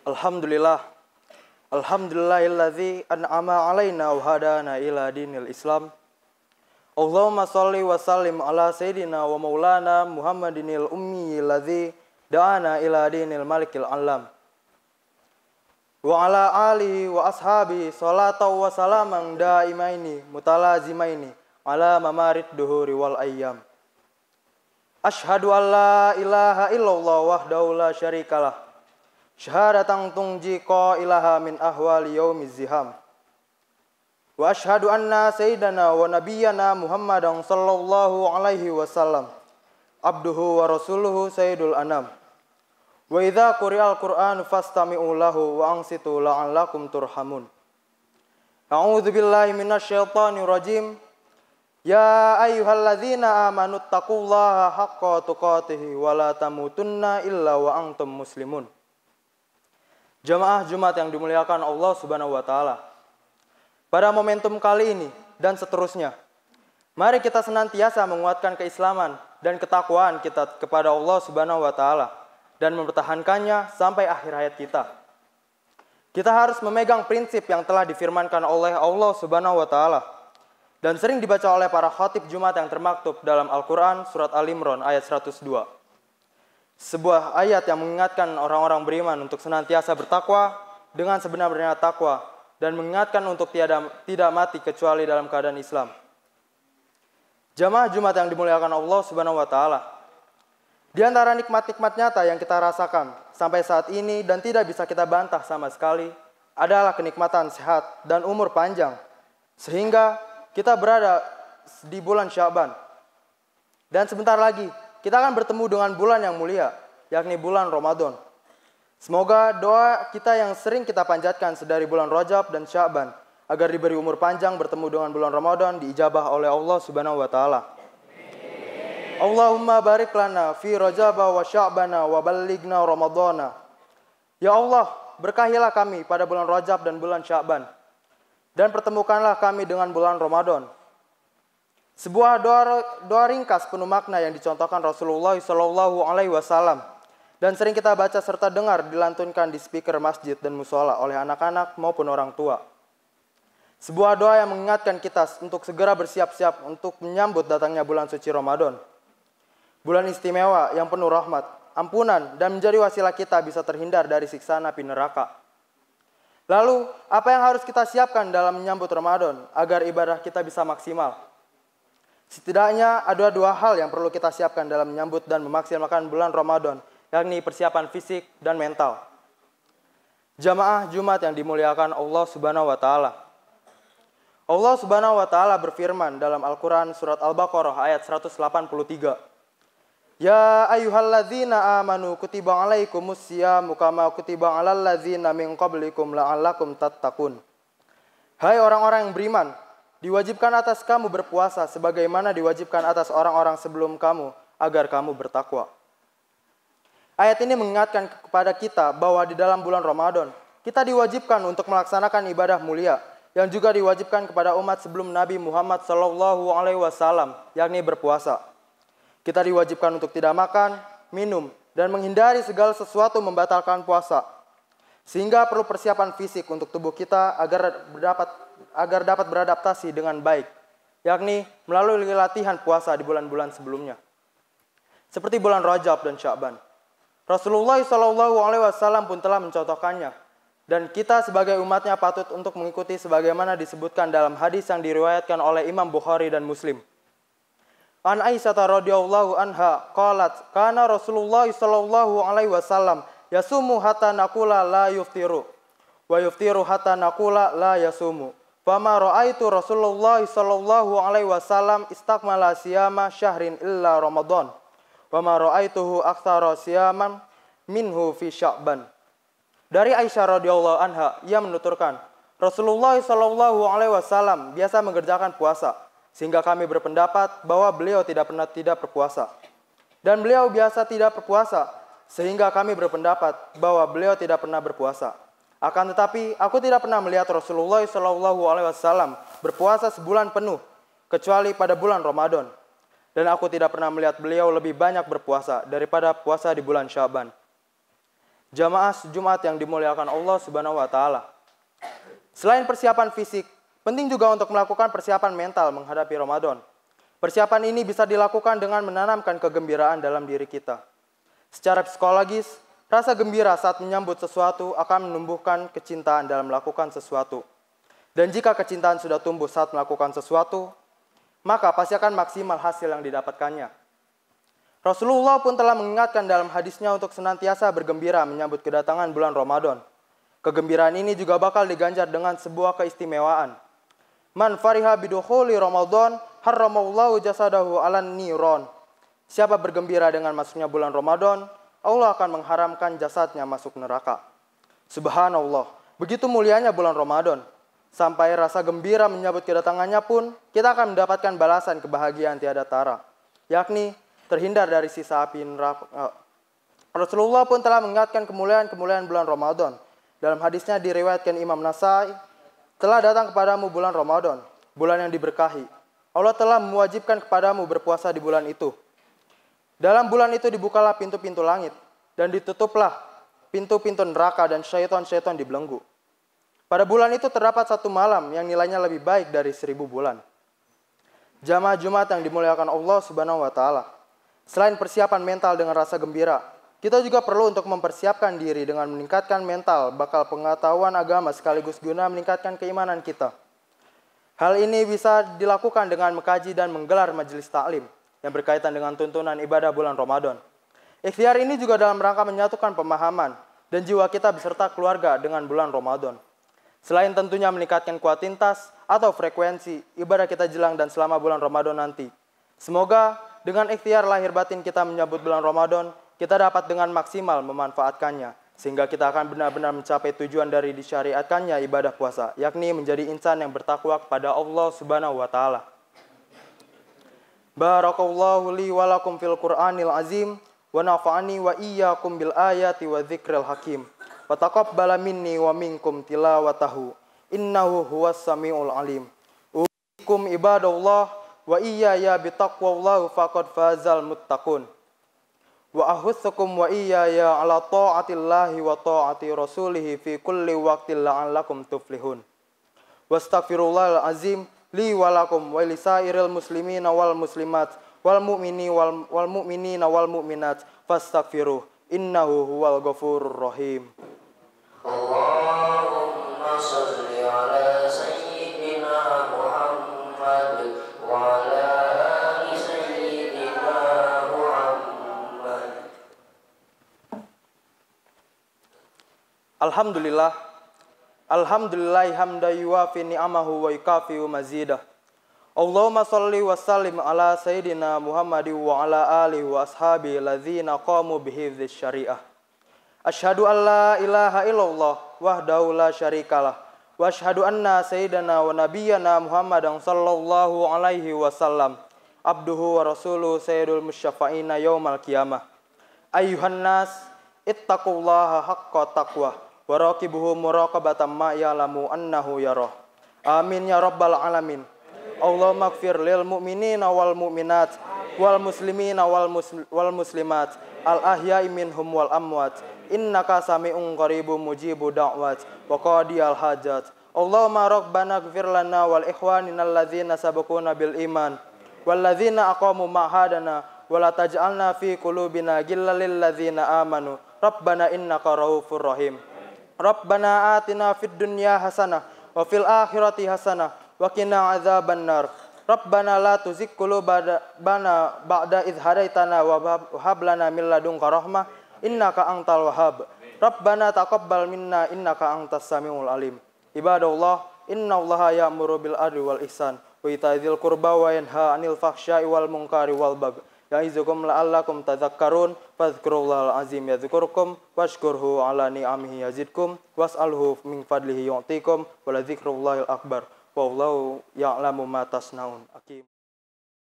Alhamdulillah. Alhamdulillahilladzi an'ama alaina wa hadana ila dinil Islam. Allahumma shalli wa sallim ala sayyidina wa maulana Muhammadinil ummi alladzi da'ana ila dinil malikil alam. Wa ala alihi wa ashabi salatu wa salaman daimaini mutalazimaini ala mamarid duhuri wal ayyam. Asyhadu an la ilaha illallah wahdahu la syarikalah. Syahadatan tungji qailaha min ahwali yaumiz ziham. Wa asyhadu anna sayyidana wa nabiyyana Muhammadan sallallahu alaihi wasallam abduhu wa rasuluhu sayyidul anam. Wa idza quri'al Qur'an fastami'u lahu wa ansitu la'allakum turhamun. A'udzu billahi minasyaitonir rajim. Ya ayyuhalladzina amanu taqullaha haqqa tuqatih wa la tamutunna illa wa antum muslimun. Jamaah Jumat yang dimuliakan Allah Subhanahu wa taala. Pada momentum kali ini dan seterusnya, mari kita senantiasa menguatkan keislaman dan ketakwaan kita kepada Allah Subhanahu wa taala dan mempertahankannya sampai akhir hayat kita. Kita harus memegang prinsip yang telah difirmankan oleh Allah Subhanahu wa taala dan sering dibaca oleh para khatib Jumat yang termaktub dalam Al-Qur'an surat Al-Imran ayat 102. Sebuah ayat yang mengingatkan orang-orang beriman untuk senantiasa bertakwa dengan sebenar-benarnya takwa dan mengingatkan untuk tidak mati kecuali dalam keadaan Islam. Jamaah Jumat yang dimuliakan Allah Subhanahu wa taala. Di antara nikmat-nikmat nyata yang kita rasakan sampai saat ini dan tidak bisa kita bantah sama sekali adalah kenikmatan sehat dan umur panjang sehingga kita berada di bulan Sya'ban. Dan sebentar lagi kita akan bertemu dengan bulan yang mulia, yakni bulan Ramadan. Semoga doa kita yang sering kita panjatkan sedari bulan Rajab dan Sya'ban agar diberi umur panjang bertemu dengan bulan Ramadan diijabah oleh Allah Subhanahu wa taala. Allahumma barik lana fi Rajab wa Sya'bana wa ballighna Ramadana. Ya Allah, berkahilah kami pada bulan Rajab dan bulan Sya'ban dan pertemukanlah kami dengan bulan Ramadan. Sebuah doa ringkas penuh makna yang dicontohkan Rasulullah Shallallahu Alaihi Wasallam dan sering kita baca serta dengar dilantunkan di speaker masjid dan musola oleh anak-anak maupun orang tua. Sebuah doa yang mengingatkan kita untuk segera bersiap-siap untuk menyambut datangnya bulan suci Ramadan. Bulan istimewa yang penuh rahmat, ampunan dan menjadi wasilah kita bisa terhindar dari siksaan api neraka. Lalu, apa yang harus kita siapkan dalam menyambut Ramadan agar ibadah kita bisa maksimal? Setidaknya ada dua hal yang perlu kita siapkan dalam menyambut dan memaksimalkan bulan Ramadan, yakni persiapan fisik dan mental. Jamaah Jumat yang dimuliakan Allah Subhanahu wa taala. Allah Subhanahu wa taala berfirman dalam Al-Qur'an surat Al-Baqarah ayat 183. Ya ayyuhalladzina amanu kutiba alaikumus syiyamu kama kutiba alal ladzina min qablikum la'allakum tattaqun. Hai orang-orang yang beriman, diwajibkan atas kamu berpuasa sebagaimana diwajibkan atas orang-orang sebelum kamu agar kamu bertakwa. Ayat ini mengingatkan kepada kita bahwa di dalam bulan Ramadan kita diwajibkan untuk melaksanakan ibadah mulia yang juga diwajibkan kepada umat sebelum Nabi Muhammad Sallallahu Alaihi Wasallam, yakni berpuasa. Kita diwajibkan untuk tidak makan, minum, dan menghindari segala sesuatu membatalkan puasa. Sehingga perlu persiapan fisik untuk tubuh kita agar dapat beradaptasi dengan baik, yakni melalui latihan puasa di bulan-bulan sebelumnya. Seperti bulan Rajab dan Sya'ban. Rasulullah SAW pun telah mencontohkannya. Dan kita sebagai umatnya patut untuk mengikuti sebagaimana disebutkan dalam hadis yang diriwayatkan oleh Imam Bukhari dan Muslim. An Aisyah radhiyallahu anha qalat kana Rasulullah SAW yasumu hatta naqula la yuftiru wa yuftiru hatta naqula la yasumu. Fama ra'aitu Rasulullah sallallahu alaihi wasallam istakmala siyama syahrin illa Ramadan. Wa ma ra'aituhu aktsara siyaman minhu fi Sya'ban. Dari Aisyah radhiyallahu anha, ia menuturkan, Rasulullah sallallahu alaihi wasallam biasa mengerjakan puasa, sehingga kami berpendapat bahwa beliau tidak pernah tidak berpuasa. Dan beliau biasa tidak berpuasa, sehingga kami berpendapat bahwa beliau tidak pernah berpuasa. Akan tetapi, aku tidak pernah melihat Rasulullah SAW berpuasa sebulan penuh, kecuali pada bulan Ramadan. Dan aku tidak pernah melihat beliau lebih banyak berpuasa daripada puasa di bulan Sya'ban. Jamaah Jumat yang dimuliakan Allah Subhanahu wa taala. Selain persiapan fisik, penting juga untuk melakukan persiapan mental menghadapi Ramadan. Persiapan ini bisa dilakukan dengan menanamkan kegembiraan dalam diri kita. Secara psikologis, rasa gembira saat menyambut sesuatu akan menumbuhkan kecintaan dalam melakukan sesuatu. Dan jika kecintaan sudah tumbuh saat melakukan sesuatu, maka pasti akan maksimal hasil yang didapatkannya. Rasulullah pun telah mengingatkan dalam hadisnya untuk senantiasa bergembira menyambut kedatangan bulan Ramadan. Kegembiraan ini juga bakal diganjar dengan sebuah keistimewaan. Man fariha bidukhuli Ramadan harramallahu jasadahu alan niron. Siapa bergembira dengan masuknya bulan Ramadan, Allah akan mengharamkan jasadnya masuk neraka. Subhanallah, begitu mulianya bulan Ramadan. Sampai rasa gembira menyambut kedatangannya pun, kita akan mendapatkan balasan kebahagiaan tiada tara, yakni terhindar dari sisa api neraka. Rasulullah pun telah mengingatkan kemuliaan-kemuliaan bulan Ramadan. Dalam hadisnya diriwayatkan Imam Nasai, telah datang kepadamu bulan Ramadan, bulan yang diberkahi. Allah telah mewajibkan kepadamu berpuasa di bulan itu. Dalam bulan itu dibukalah pintu-pintu langit, dan ditutuplah pintu-pintu neraka dan syaitan-syaitan dibelenggu. Pada bulan itu terdapat satu malam yang nilainya lebih baik dari 1000 bulan. Jamaah Jumat yang dimuliakan Allah Subhanahu wa taala. Selain persiapan mental dengan rasa gembira, kita juga perlu untuk mempersiapkan diri dengan meningkatkan mental bakal pengetahuan agama sekaligus guna meningkatkan keimanan kita. Hal ini bisa dilakukan dengan mengkaji dan menggelar majelis taklim yang berkaitan dengan tuntunan ibadah bulan Ramadan. Ikhtiar ini juga dalam rangka menyatukan pemahaman dan jiwa kita beserta keluarga dengan bulan Ramadan. Selain tentunya meningkatkan kuantitas atau frekuensi ibadah kita jelang dan selama bulan Ramadan nanti. Semoga dengan ikhtiar lahir batin kita menyambut bulan Ramadan, kita dapat dengan maksimal memanfaatkannya, sehingga kita akan benar-benar mencapai tujuan dari disyariatkannya ibadah puasa, yakni menjadi insan yang bertakwa kepada Allah Subhanahu wa taala. Barakallahu li wa lakum fil Qur'anil azim wa nafa'ani wa iyyakum bil ayati wa dzikril hakim. Wa taqabbala minni wa minkum tilawatahu. Innahu huwas samiul alim. Ubikum ibadallah wa iyaya bitaqwallahu faqad fazal muttaqun. Wa ahutsukum wa iyaya ala ta'atillahi wa ta'ati rasulih fi kulli waqtin la'allakum tuflihun. Wastaghfirullahal azim li wa lakum wa lisairil muslimina wal muslimat wal mu'minina wal mu'minat fastaghfiruh innahu huwal ghafurur rahim. Allahumma shalli ala sayyidina Muhammad wa ala ali sayyidina Muhammad. Alhamdulillah hamdan yuwafi ni'amahu wa yukafi'u mazidah. Allahumma shalli wa sallim ala sayyidina Muhammadin wa ala alihi wa ashabihi alladzina qamu bihifdzi syariah. Asyhadu an la ilaha illallah wahdahu la syarikalah wa asyhadu anna sayyidana wa nabiyyana Muhammadan sallallahu alaihi wasallam abduhu wa rasuluhu sayyidul musyafa'ina yaumal qiyamah. Ayyuhan nas ittaqullaha haqqa taqwah wa raqibuhu muraqabatan ma ya'lamu annahu yarah. Amin ya rabbal alamin. Allahumma ighfir lil mu'minina wal mu'minat wal muslimina wal muslimat al ahya'i minhum wal amwat innaka sami'un qaribun mujibud da'wat wa qadiyal hajat. Allahumma rabbana ighfir lana wal ikhwanina alladzina sabaquna bil iman wal ladzina aqamu ma'hadana wa la taj'alna fi qulubina ghillan lil ladzina amanu rabbana innaka raufur rahim. Rabbana atina fid dunya hasanah wa fil akhirati hasanah wa qina adzabannar. Rabbana la tuzigh qulubana ba'da idh hadaitana wa hab lana min ladunka rahmah innaka antal wahhab. Rabbana taqabbal minna innaka antas samiul alim. Ibadallah, innallaha ya'muru bil adli wal ihsan wa ita'i dzil qurba wa yanha 'anil fahsya'i wal munkari wal baghi. Ya'izukum la'allakum tadhakkarun. Fadhkurullahal azim yadhkurkum washkurhu 'ala ni'amihi yazidkum was'alhu min fadlihi yu'tikum wa la dzikrullahil akbar. Wallahu ya'lamu ma tasnaun. Aqim.